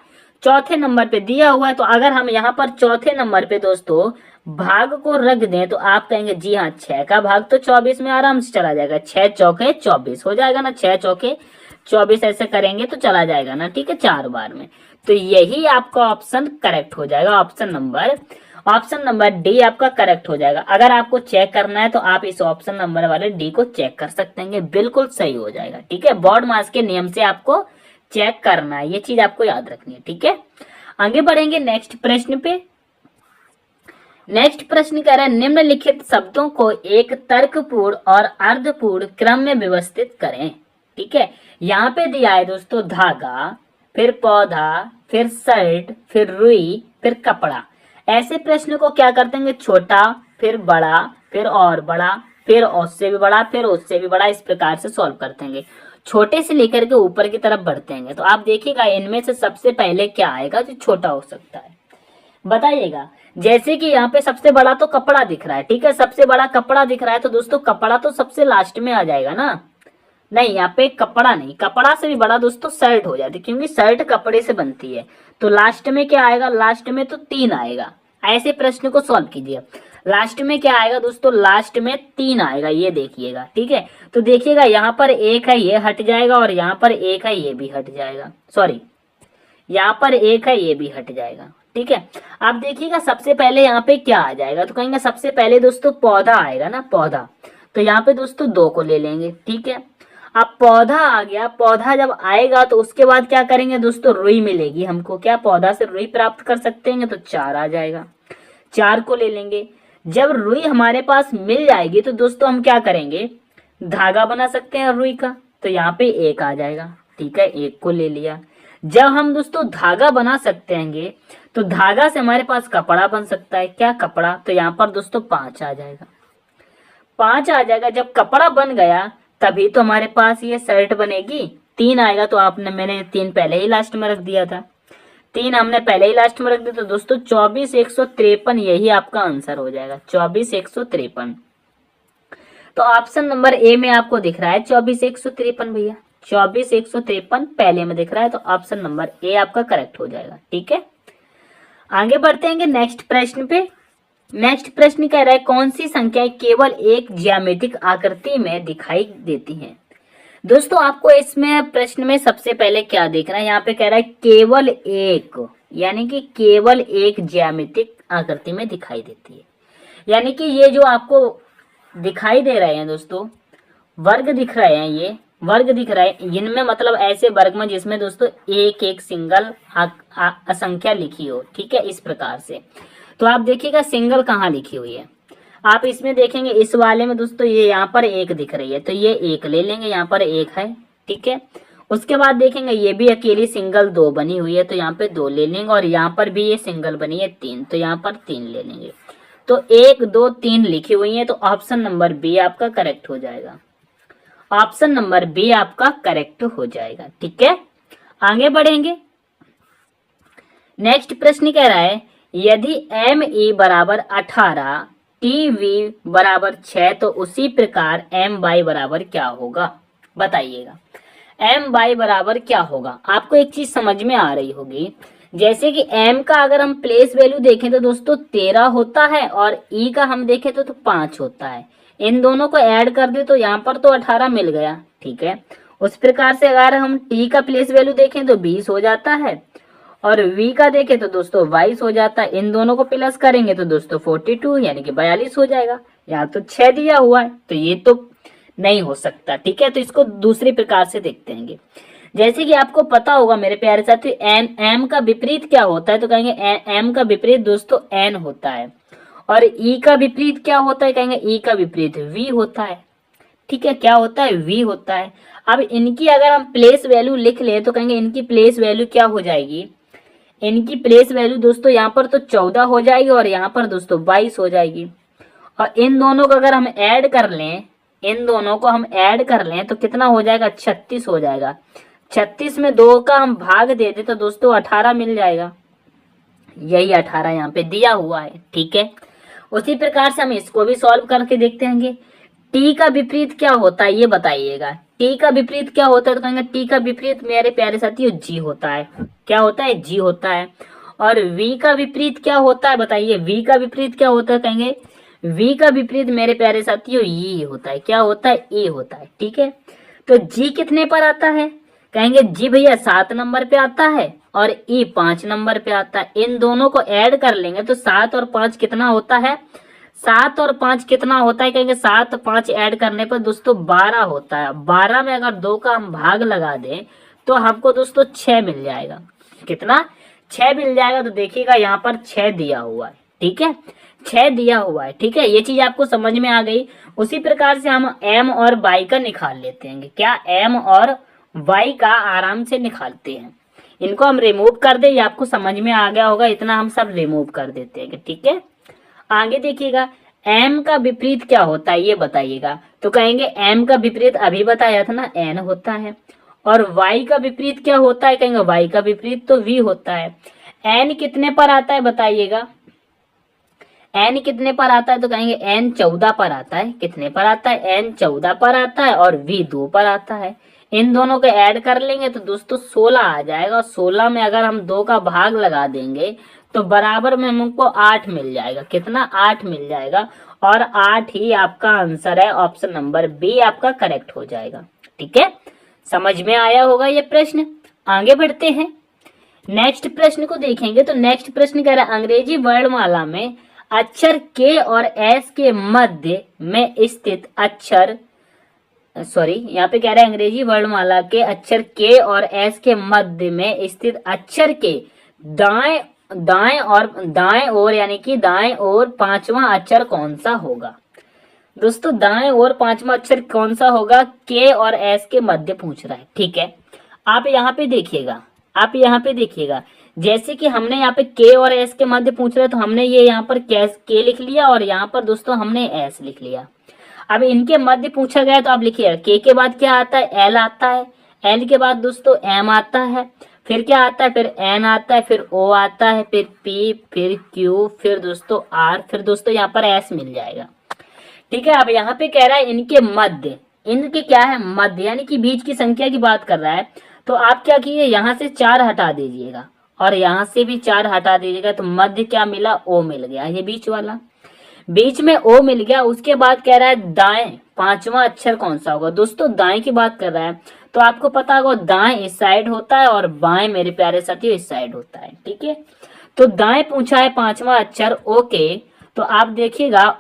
चौथे नंबर पे दिया हुआ है। तो अगर हम यहाँ पर चौथे नंबर पे दोस्तों भाग को रख दें तो आप कहेंगे जी हाँ, 6 का भाग तो 24 में आराम से चला जाएगा। 6 चौके 24 हो जाएगा ना, 6 चौके 24 ऐसे करेंगे तो चला जाएगा ना, ठीक है, 4 बार में। तो यही आपका ऑप्शन करेक्ट हो जाएगा। ऑप्शन नंबर डी आपका करेक्ट हो जाएगा। अगर आपको चेक करना है तो आप इस ऑप्शन नंबर वाले डी को चेक कर सकते हैं, बिल्कुल सही हो जाएगा, ठीक है। बॉड मास के नियम से आपको चेक करना है, ये चीज आपको याद रखनी है, ठीक है। आगे बढ़ेंगे नेक्स्ट प्रश्न पे। नेक्स्ट प्रश्न कह रहा है निम्नलिखित शब्दों को एक तर्कपूर्ण और अर्धपूर्ण क्रम में व्यवस्थित करें, ठीक है। यहाँ पे दिया है दोस्तों धागा, फिर पौधा, फिर शर्ट, फिर रुई, फिर कपड़ा। ऐसे प्रश्न को क्या करते हैं, छोटा, फिर बड़ा, फिर और बड़ा, फिर उससे भी बड़ा, फिर उससे भी बड़ा, इस प्रकार से सॉल्व करते हैं। छोटे से लेकर के ऊपर की तरफ बढ़ते हैं। तो आप देखिएगा इनमें से सबसे पहले क्या आएगा जो छोटा हो सकता है, बताइएगा। जैसे कि यहाँ पे सबसे बड़ा तो कपड़ा दिख रहा है, ठीक है, सबसे बड़ा कपड़ा दिख रहा है, तो दोस्तों कपड़ा तो सबसे लास्ट में आ जाएगा ना। नहीं, यहाँ पे कपड़ा नहीं, कपड़ा से भी बड़ा दोस्तों शर्ट हो जाती है, क्योंकि शर्ट कपड़े से बनती है। तो लास्ट में क्या आएगा, लास्ट में तो 3 आएगा। ऐसे प्रश्न को सॉल्व कीजिए। लास्ट में क्या आएगा दोस्तों, लास्ट में 3 आएगा, ये देखिएगा, ठीक है। तो देखिएगा यहाँ पर 1 है, ये हट जाएगा, और यहाँ पर 1 है, ये भी हट जाएगा। सॉरी, यहाँ पर 1 है, ये भी हट जाएगा, ठीक है। आप देखिएगा सबसे पहले यहाँ पे क्या आ जाएगा, तो कहेंगे सबसे पहले दोस्तों पौधा आएगा ना, पौधा। तो यहाँ पे दोस्तों 2 को ले लेंगे, ठीक है। अब पौधा आ गया, पौधा जब आएगा तो उसके बाद क्या करेंगे दोस्तों, रुई मिलेगी हमको। क्या पौधा से रुई प्राप्त कर सकते हैं, तो 4 आ जाएगा, 4 को ले लेंगे। जब रुई हमारे पास मिल जाएगी तो दोस्तों हम क्या करेंगे, धागा बना सकते हैं रुई का। तो यहाँ पे 1 आ जाएगा, ठीक है, 1 को ले लिया। जब हम दोस्तों धागा बना सकते हैं तो धागा से हमारे पास कपड़ा बन सकता है। क्या कपड़ा, तो यहाँ पर दोस्तों 5 आ जाएगा, 5 आ जाएगा। जब कपड़ा बन गया तभी तो हमारे पास ये शर्ट बनेगी। 3 आएगा, तो मैंने 3 पहले ही लास्ट में रख दिया था, 3 हमने पहले ही लास्ट में रख दिया। तो दोस्तों 24,153 यही आपका आंसर हो जाएगा, 24,153। तो ऑप्शन नंबर ए में आपको दिख रहा है 24,153 भैया, 24,153 पहले में दिख रहा है, तो ऑप्शन नंबर ए आपका करेक्ट हो जाएगा, ठीक है। आगे बढ़ते हैं नेक्स्ट प्रश्न पे। नेक्स्ट प्रश्न कह रहा है कौन सी संख्याएं केवल एक ज्यामितिक आकृति में दिखाई देती हैं। दोस्तों आपको इसमें प्रश्न में सबसे पहले क्या देखना है, यहाँ पे कह रहा है केवल एक, यानी कि केवल एक ज्यामितिक आकृति में दिखाई देती है। यानी कि ये जो आपको दिखाई दे रहे हैं दोस्तों, वर्ग दिख रहे हैं, ये वर्ग दिख रहा है, इनमें मतलब ऐसे वर्ग में जिसमें दोस्तों एक एक सिंगल असंख्या लिखी हो, ठीक है, इस प्रकार से। तो आप देखिएगा सिंगल कहाँ लिखी हुई है, आप इसमें देखेंगे इस वाले में दोस्तों ये यहाँ पर 1 दिख रही है, तो ये 1 ले लेंगे, यहाँ पर 1 है, ठीक है। उसके बाद देखेंगे ये भी अकेली सिंगल 2 बनी हुई है, तो यहाँ पे 2 ले लेंगे, और यहाँ पर भी ये सिंगल बनी है 3, तो यहाँ पर 3 ले लेंगे। तो 1 2 3 लिखी हुई है, तो ऑप्शन नंबर बी आपका करेक्ट हो जाएगा। ऑप्शन नंबर बी आपका करेक्ट हो जाएगा। ठीक है, आगे बढ़ेंगे। नेक्स्ट प्रश्न कह रहा है यदि एम ई बराबर 18 टी वी बराबर 6 तो उसी प्रकार एम वाई बराबर क्या होगा, बताइएगा। एम वाई बराबर क्या होगा। आपको एक चीज समझ में आ रही होगी, जैसे कि m का अगर हम प्लेस वैल्यू देखें तो दोस्तों 13 होता है, और e का हम देखें तो 5 होता है। इन दोनों को ऐड कर दे तो यहाँ पर तो 18 मिल गया। ठीक है, उस प्रकार से अगर हम t का प्लेस वैल्यू देखें तो 20 हो जाता है, और v का देखें तो दोस्तों 22 हो जाता है। इन दोनों को प्लस करेंगे तो दोस्तों 42 यानी कि 42 हो जाएगा। यहाँ तो 6 दिया हुआ है, तो ये तो नहीं हो सकता। ठीक है, तो इसको दूसरी प्रकार से देखते हैं। जैसे कि आपको पता होगा मेरे प्यारे साथी, एन एम का विपरीत क्या होता है, तो कहेंगे एम का विपरीत दोस्तों एन होता है, और ई का विपरीत क्या होता है, कहेंगे ई का विपरीत वी होता है। ठीक है, क्या होता है, वी होता है। अब इनकी अगर हम प्लेस वैल्यू लिख लें तो कहेंगे इनकी प्लेस वैल्यू क्या हो जाएगी, इनकी प्लेस वैल्यू दोस्तों यहाँ पर तो 14 हो जाएगी, और यहाँ पर दोस्तों 22 हो जाएगी। और इन दोनों को अगर हम ऐड कर लें, इन दोनों को हम ऐड कर लें तो कितना हो जाएगा, 36 हो जाएगा। 36 में 2 का हम भाग दे दे तो दोस्तों 18 मिल जाएगा। यही 18 यहाँ पे दिया हुआ है। ठीक है, उसी प्रकार से हम इसको भी सॉल्व करके देखते हैं। टी का विपरीत क्या होता है ये बताइएगा। टी का विपरीत क्या होता है, तो कहेंगे टी का विपरीत मेरे प्यारे साथियों जी होता है। क्या होता है, जी होता है। और वी का विपरीत क्या होता है बताइए, वी का विपरीत क्या होता है, कहेंगे वी का विपरीत मेरे प्यारे साथियों ई होता है। क्या होता है, ई होता है। ठीक है, तो जी कितने पर आता है, कहेंगे जी भैया 7 नंबर पे आता है, और ई 5 नंबर पे आता है। इन दोनों को ऐड कर लेंगे तो 7 और 5 कितना होता है, 7 और 5 कितना होता है, कहेंगे 7 5 ऐड करने पर दोस्तों 12 होता है। 12 में अगर 2 का हम भाग लगा दें तो हमको दोस्तों 6 मिल जाएगा। कितना, 6 मिल जाएगा। तो देखिएगा यहाँ पर 6 दिया हुआ है। ठीक है, 6 दिया हुआ है। ठीक है, ये चीज आपको समझ में आ गई। उसी प्रकार से हम m और y का निकाल लेते हैं। क्या, m और y का आराम से निकालते हैं। इनको हम रिमूव कर दे, ये आपको समझ में आ गया होगा, इतना हम सब रिमूव कर देते हैं। ठीक है, आगे देखिएगा m का विपरीत क्या होता है ये बताइएगा। तो कहेंगे m का विपरीत अभी बताया था ना, n होता है। और y का विपरीत क्या होता है, कहेंगे y का विपरीत तो v होता है। n कितने पर आता है बताइएगा, n कितने पर आता है, तो कहेंगे n 14 पर आता है। कितने पर आता है, n 14 पर आता है, और v 2 पर आता है। इन दोनों को ऐड कर लेंगे तो दोस्तों 16 आ जाएगा, और 16 में अगर हम 2 का भाग लगा देंगे तो बराबर में हमको 8 मिल जाएगा। कितना, 8 मिल जाएगा, और 8 ही आपका आंसर है। ऑप्शन नंबर बी आपका करेक्ट हो जाएगा। ठीक है, समझ में आया होगा ये प्रश्न। आगे बढ़ते हैं, नेक्स्ट प्रश्न को देखेंगे। तो नेक्स्ट प्रश्न कह रहा है अंग्रेजी वर्णमाला में अक्षर के और एस के मध्य में स्थित अक्षर, यहाँ पे कह रहा है अंग्रेजी वर्णमाला के अक्षर के और एस के मध्य में स्थित अक्षर के दाएं ओर यानी कि दाएं ओर 5वां अक्षर कौन सा होगा। दोस्तों दाएं ओर 5वां अक्षर कौन सा होगा, के और एस के मध्य पूछ रहा है। ठीक है, आप यहाँ पे देखिएगा, जैसे कि हमने यहाँ पे के और एस के मध्य पूछ रहा है, तो हमने ये यहाँ पर के लिख लिया, और यहाँ पर दोस्तों हमने एस लिख लिया। अब इनके मध्य पूछा गया तो आप लिखिए के बाद क्या आता है, एल आता है। एल के बाद दोस्तों एम आता है, फिर क्या आता है, फिर एन आता है, फिर ओ आता है, फिर पी, फिर क्यू, फिर दोस्तों आर, फिर दोस्तों यहाँ पर एस मिल जाएगा। ठीक है, अब यहाँ पे कह रहा है इनके मध्य, इनके क्या है, मध्य यानी कि बीच की संख्या की बात कर रहा है। तो आप क्या कीजिए, यहाँ से 4 हटा दीजिएगा, और यहाँ से भी 4 हटा दीजिएगा, तो मध्य क्या मिला, ओ मिल गया। ये बीच वाला, बीच में ओ मिल गया। उसके बाद कह रहा है दाएं 5वां अक्षर कौन सा होगा। दोस्तों दाएं की बात कर रहा है, तो आपको पता होगा दाएं इस साइड होता है, और बाएं मेरे प्यारे साथियों इस साइड होता है। ठीक है, तो दाएं पूछा है 5वां अक्षर ओके, तो आप देखिएगा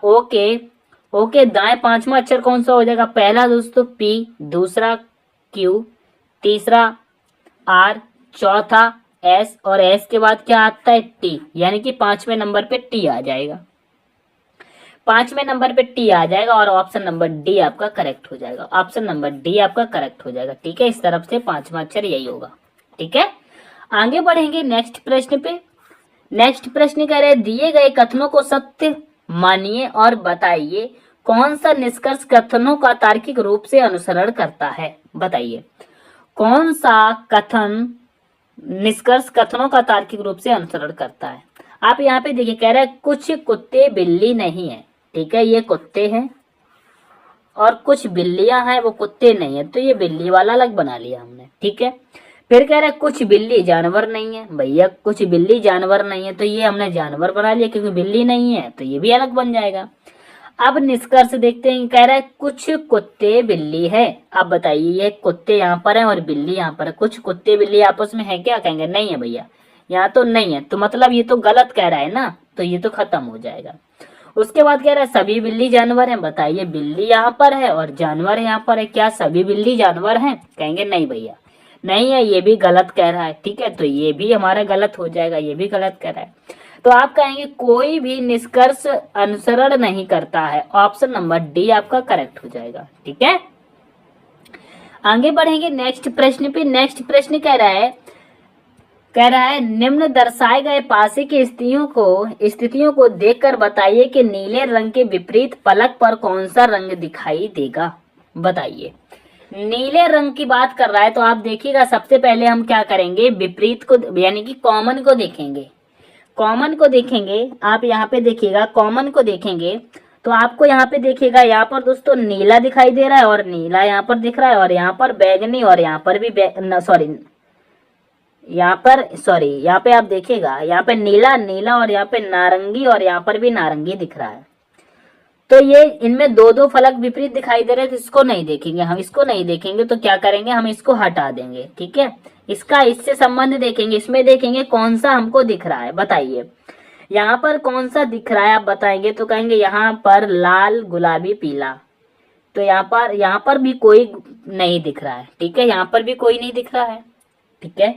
ओके दाएं 5वां अक्षर कौन सा हो जाएगा। पहला दोस्तों पी, दूसरा क्यू, तीसरा आर, चौथा एस, और एस के बाद क्या आता है टी, यानी कि 5वें नंबर पे टी आ जाएगा। 5वें नंबर पे टी आ जाएगा और ऑप्शन नंबर डी आपका करेक्ट हो जाएगा। ऑप्शन नंबर डी आपका करेक्ट हो जाएगा। ठीक है, इस तरफ से 5वां अक्षर यही होगा। ठीक है, आगे बढ़ेंगे नेक्स्ट प्रश्न पे। नेक्स्ट प्रश्न कह रहे हैं दिए गए कथनों को सत्य मानिए और बताइए कौन सा निष्कर्ष कथनों का तार्किक रूप से अनुसरण करता है। बताइए कौन सा कथन निष्कर्ष कथनों का तार्किक रूप से अनुसरण करता है। आप यहाँ पे देखिए, कह रहा है कुछ कुत्ते बिल्ली नहीं है। ठीक है, ये कुत्ते हैं और कुछ बिल्लियां हैं, वो कुत्ते नहीं है, तो ये बिल्ली वाला अलग बना लिया हमने। ठीक है, फिर कह रहा है कुछ बिल्ली जानवर नहीं है। भैया कुछ बिल्ली जानवर नहीं है, तो ये हमने जानवर बना लिया, क्योंकि बिल्ली नहीं है तो ये भी अलग बन जाएगा। अब निष्कर्ष देखते हैं, कह रहा है कुछ कुत्ते बिल्ली है। अब बताइए, ये कुत्ते यहाँ पर है और बिल्ली यहाँ पर है, कुछ कुत्ते बिल्ली आपस में है क्या? कहेंगे नहीं है भैया, यहाँ तो नहीं है, तो मतलब ये तो गलत कह रहा है ना, तो ये तो खत्म हो जाएगा। उसके बाद कह रहा है सभी बिल्ली जानवर हैं। बताइए बिल्ली यहाँ पर है और जानवर यहाँ पर है, क्या सभी बिल्ली जानवर हैं? कहेंगे नहीं भैया, नहीं है, ये भी गलत कह रहा है। ठीक है, तो ये भी हमारा गलत हो जाएगा, ये भी गलत कह रहा है। तो आप कहेंगे कोई भी निष्कर्ष अनुसरण नहीं करता है। ऑप्शन नंबर डी आपका करेक्ट हो जाएगा। ठीक है, आगे बढ़ेंगे नेक्स्ट प्रश्न पे। नेक्स्ट प्रश्न कह रहा है निम्न दर्शाए गए पासे की स्थितियों को देखकर बताइए कि नीले रंग के विपरीत पलक पर कौन सा रंग दिखाई देगा। बताइए नीले रंग की बात कर रहा है, तो आप देखिएगा सबसे पहले हम क्या करेंगे, विपरीत को यानी कि कॉमन को देखेंगे। कॉमन को देखेंगे, आप यहाँ पे देखिएगा, कॉमन को देखेंगे तो आपको यहाँ पे देखिएगा, यहाँ पर दोस्तों नीला दिखाई दे रहा है और नीला यहाँ पर दिख रहा है, और यहाँ पर बैगनी, और यहाँ पर भी यहाँ पे आप देखिएगा, यहाँ पे नीला नीला और यहाँ पे नारंगी और यहाँ पर भी नारंगी दिख रहा है। तो ये इनमें दो दो फलक विपरीत दिखाई दे रहे हैं, तो इसको नहीं देखेंगे, हम इसको नहीं देखेंगे, तो क्या करेंगे, हम इसको हटा देंगे। ठीक है, इसका इससे संबंध देखेंगे, इसमें देखेंगे कौन सा हमको दिख रहा है। बताइए यहाँ पर कौन सा दिख रहा है, आप बताएंगे तो कहेंगे यहाँ पर लाल गुलाबी पीला, तो यहाँ पर भी कोई नहीं दिख रहा है। ठीक है, यहाँ पर भी कोई नहीं दिख रहा है। ठीक है,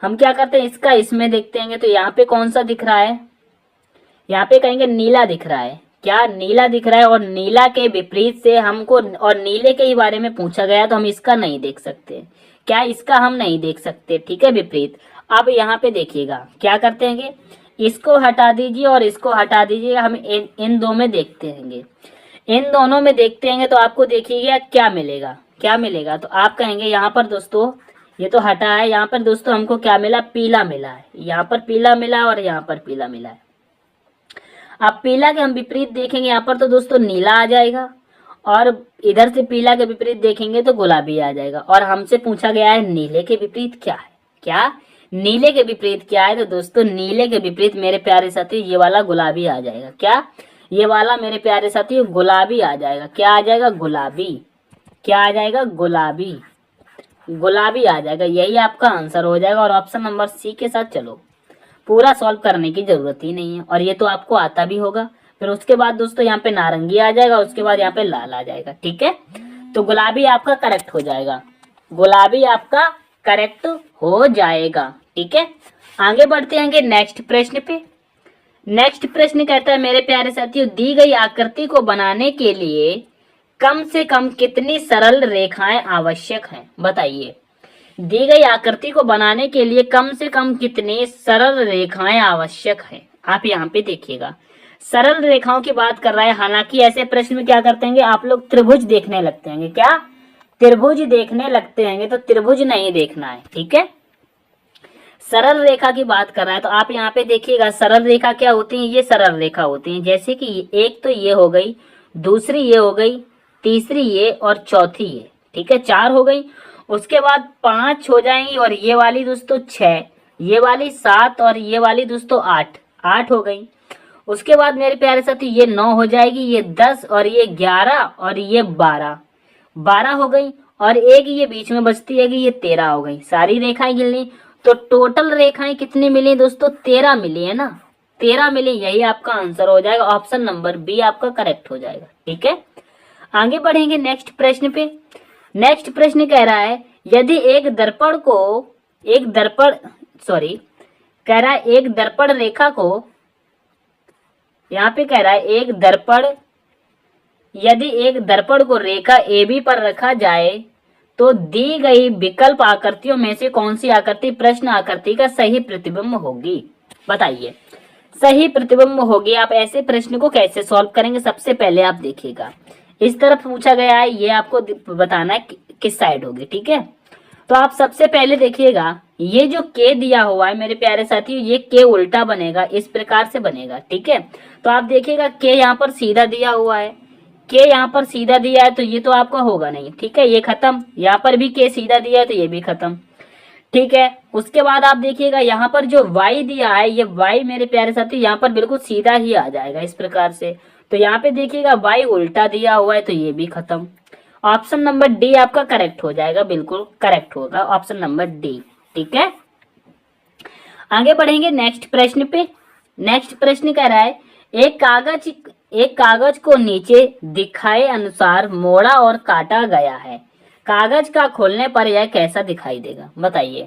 हम क्या करते हैं, इसका इसमें देखते हैं, तो यहाँ पे कौन सा दिख रहा है, यहाँ पे कहेंगे नीला दिख रहा है। क्या नीला दिख रहा है, और नीला के विपरीत से हमको और नीले के ही बारे में पूछा गया, तो हम इसका नहीं देख सकते। क्या इसका हम नहीं देख सकते? ठीक है, विपरीत। अब यहाँ पे देखिएगा क्या करते हैं, इसको हटा दीजिए और इसको हटा दीजिएगा, हम इन दो में देखते हैं, इन दोनों में देखते हैं, तो आपको देखिएगा क्या मिलेगा, क्या मिलेगा। तो आप कहेंगे यहाँ पर दोस्तों ये तो हटा है, यहाँ पर दोस्तों हमको क्या मिला, पीला मिला है, यहाँ पर पीला मिला है और यहाँ पर पीला मिला है। अब पीला के हम विपरीत देखेंगे, यहाँ पर तो दोस्तों नीला आ जाएगा, और इधर से पीला के विपरीत देखेंगे तो गुलाबी आ जाएगा। और हमसे पूछा गया है नीले के विपरीत क्या है, क्या नीले के विपरीत क्या है, तो दोस्तों नीले के विपरीत मेरे प्यारे साथी ये वाला गुलाबी आ जाएगा। क्या ये वाला मेरे प्यारे साथी गुलाबी आ जाएगा। क्या आ जाएगा, गुलाबी। क्या आ जाएगा, गुलाबी, गुलाबी आ जाएगा। यही आपका आंसर हो जाएगा। और ऑप्शन नंबर सी के साथ चलो, पूरा सॉल्व करने की जरूरत ही नहीं है, और ये तो आपको आता भी होगा। फिर उसके बाद दोस्तों यहाँ पे नारंगी आ जाएगा, उसके बाद यहाँ पे लाल आ जाएगा। ठीक है, तो गुलाबी आपका करेक्ट हो जाएगा, गुलाबी आपका करेक्ट हो जाएगा। ठीक है, आगे बढ़ते हैं नेक्स्ट प्रश्न पे। नेक्स्ट प्रश्न कहता है मेरे प्यारे साथियों दी गई आकृति को बनाने के लिए कम से कम कितनी सरल रेखाएं आवश्यक हैं। बताइए दी गई आकृति को बनाने के लिए कम से कम कितनी सरल रेखाएं आवश्यक हैं। आप यहाँ पे देखिएगा सरल रेखाओं की बात कर रहा है। हालांकि ऐसे प्रश्न में क्या करते हैं, आप लोग त्रिभुज देखने लगते हैं। क्या त्रिभुज देखने लगते हैं, तो त्रिभुज नहीं देखना है। ठीक है, सरल रेखा की बात कर रहा है, तो आप यहाँ पे देखिएगा सरल रेखा क्या होती है, ये सरल रेखा होती है। जैसे कि एक तो ये हो गई, दूसरी ये हो गई, तीसरी ये और चौथी ये। ठीक है, 4 हो गई। उसके बाद 5 हो जाएंगी, और ये वाली दोस्तों 6, ये वाली 7 और ये वाली दोस्तों 8 हो गई। उसके बाद मेरे प्यारे साथी ये 9 हो जाएगी, ये 10 और ये 11 और ये 12 हो गई। और एक ये बीच में बचती है कि ये 13 हो गई। सारी रेखाएं गिन ली, तो टोटल रेखाएं कितनी मिली दोस्तों, 13 मिली है ना, 13 मिली। यही आपका आंसर हो जाएगा, ऑप्शन नंबर बी आपका करेक्ट हो जाएगा। ठीक है, आगे बढ़ेंगे नेक्स्ट प्रश्न पे। नेक्स्ट प्रश्न कह रहा है यदि एक दर्पण रेखा को यहाँ पे कह रहा है एक दर्पण, यदि एक दर्पण को रेखा AB पर रखा जाए तो दी गई विकल्प आकृतियों में से कौन सी आकृति प्रश्न आकृति का सही प्रतिबिंब होगी? बताइए, सही प्रतिबिंब होगी। आप ऐसे प्रश्न को कैसे सॉल्व करेंगे? सबसे पहले आप देखिएगा, इस तरफ पूछा गया है, ये आपको बताना है किस साइड होगी, ठीक है। तो आप सबसे पहले देखिएगा, ये जो के दिया हुआ है मेरे प्यारे साथियों, ये के उल्टा बनेगा, इस प्रकार से बनेगा, ठीक है। तो आप देखिएगा के यहाँ पर सीधा दिया हुआ है, के यहाँ पर सीधा दिया है, तो ये तो आपका होगा नहीं, ठीक है, ये खत्म। यहाँ पर भी के सीधा दिया है तो ये भी खत्म, ठीक है। उसके बाद आप देखिएगा यहाँ पर जो y दिया है, ये y मेरे प्यारे साथी यहाँ पर बिल्कुल सीधा ही आ जाएगा इस प्रकार से। तो यहाँ पे देखिएगा y उल्टा दिया हुआ है तो ये भी खत्म। ऑप्शन नंबर डी आपका करेक्ट हो जाएगा, बिल्कुल करेक्ट होगा ऑप्शन नंबर डी, ठीक है। आगे बढ़ेंगे नेक्स्ट प्रश्न पे। नेक्स्ट प्रश्न कह रहा है एक कागज को नीचे दिखाए अनुसार मोड़ा और काटा गया है, कागज का खोलने पर यह कैसा दिखाई देगा? बताइए,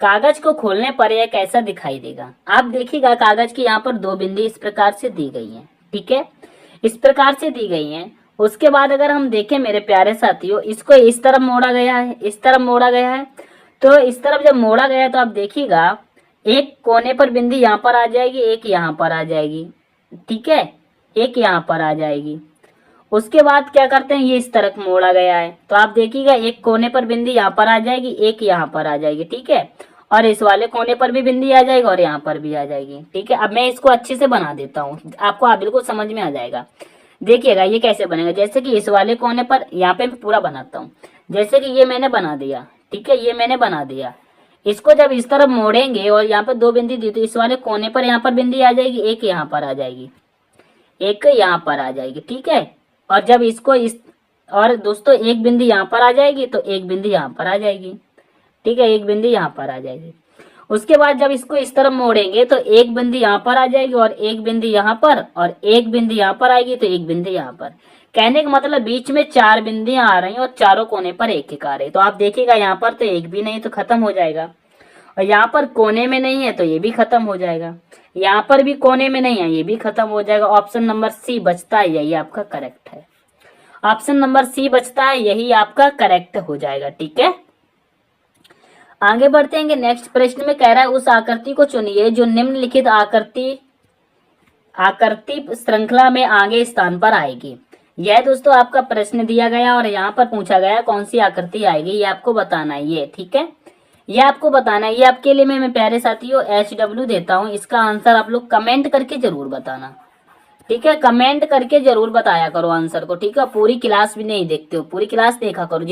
कागज को खोलने पर यह कैसा दिखाई देगा? आप देखिएगा कागज की यहाँ पर 2 बिंदी इस प्रकार से दी गई हैं, ठीक है, इस प्रकार से दी गई हैं। उसके बाद अगर हम देखें मेरे प्यारे साथियों, इसको इस तरफ मोड़ा गया है, इस तरफ मोड़ा गया है। तो इस तरफ जब मोड़ा गया तो आप देखिएगा एक कोने पर बिंदी यहाँ पर आ जाएगी, एक यहाँ पर आ जाएगी, ठीक है, एक यहाँ पर आ जाएगी। उसके बाद क्या करते हैं, ये इस तरफ मोड़ा गया है तो आप देखिएगा एक कोने पर बिंदी यहाँ पर आ जाएगी, एक यहाँ पर आ जाएगी, ठीक है, और इस वाले कोने पर भी बिंदी आ जाएगी और यहाँ पर भी आ जाएगी, ठीक है। अब मैं इसको अच्छे से बना देता हूँ, आपको आप बिल्कुल समझ में आ जाएगा। देखिएगा ये कैसे बनेगा, जैसे कि इस वाले कोने पर, यहाँ पे मैं पूरा बनाता हूँ, जैसे कि ये मैंने बना दिया, ठीक है, ये मैंने बना दिया। इसको जब इस तरफ मोड़ेंगे और यहाँ पर 2 बिंदी दी तो इस वाले कोने पर यहाँ पर बिंदी आ जाएगी, एक यहाँ पर आ जाएगी, एक यहाँ पर आ जाएगी, ठीक है। और जब इसको इस, और दोस्तों एक बिंदी यहाँ पर आ जाएगी तो एक बिंदी यहाँ पर आ जाएगी, ठीक है, एक बिंदी यहाँ पर आ जाएगी। उसके बाद जब इसको इस तरफ मोड़ेंगे तो एक बिंदी यहाँ पर आ जाएगी और एक बिंदी यहाँ पर और एक बिंदी यहाँ पर आएगी तो एक बिंदी यहाँ पर। कहने का मतलब बीच में 4 बिंदियां आ रही हैं और चारों कोने पर एक एक आ रही है। तो आप देखिएगा यहाँ पर तो एक भी नहीं तो खत्म हो जाएगा, और यहाँ पर कोने में नहीं है तो ये भी खत्म हो जाएगा, यहाँ पर भी कोने में नहीं है ये भी खत्म हो जाएगा। ऑप्शन नंबर सी बचता है, यही आपका करेक्ट है। ऑप्शन नंबर सी बचता है, यही आपका करेक्ट हो जाएगा, ठीक है। आगे बढ़ते हैं। नेक्स्ट प्रश्न में कह रहा है उस आकृति को चुनिए जो निम्नलिखित आकृति श्रृंखला में आगे स्थान पर आएगी। यह दोस्तों आपका प्रश्न दिया गया और यहाँ पर पूछा गया कौन सी आकृति आएगी, ये आपको बताना है, ये ठीक है, ये आपको बताना है। ये आपके लिए मैं प्यारे साथियों HW देता हूँ, इसका आंसर आप लोग कमेंट करके जरूर बताना, ठीक है, कमेंट करके जरूर बताया करो आंसर को, ठीक है। पूरी क्लास भी नहीं देखते हो, पूरी क्लास देखा करो।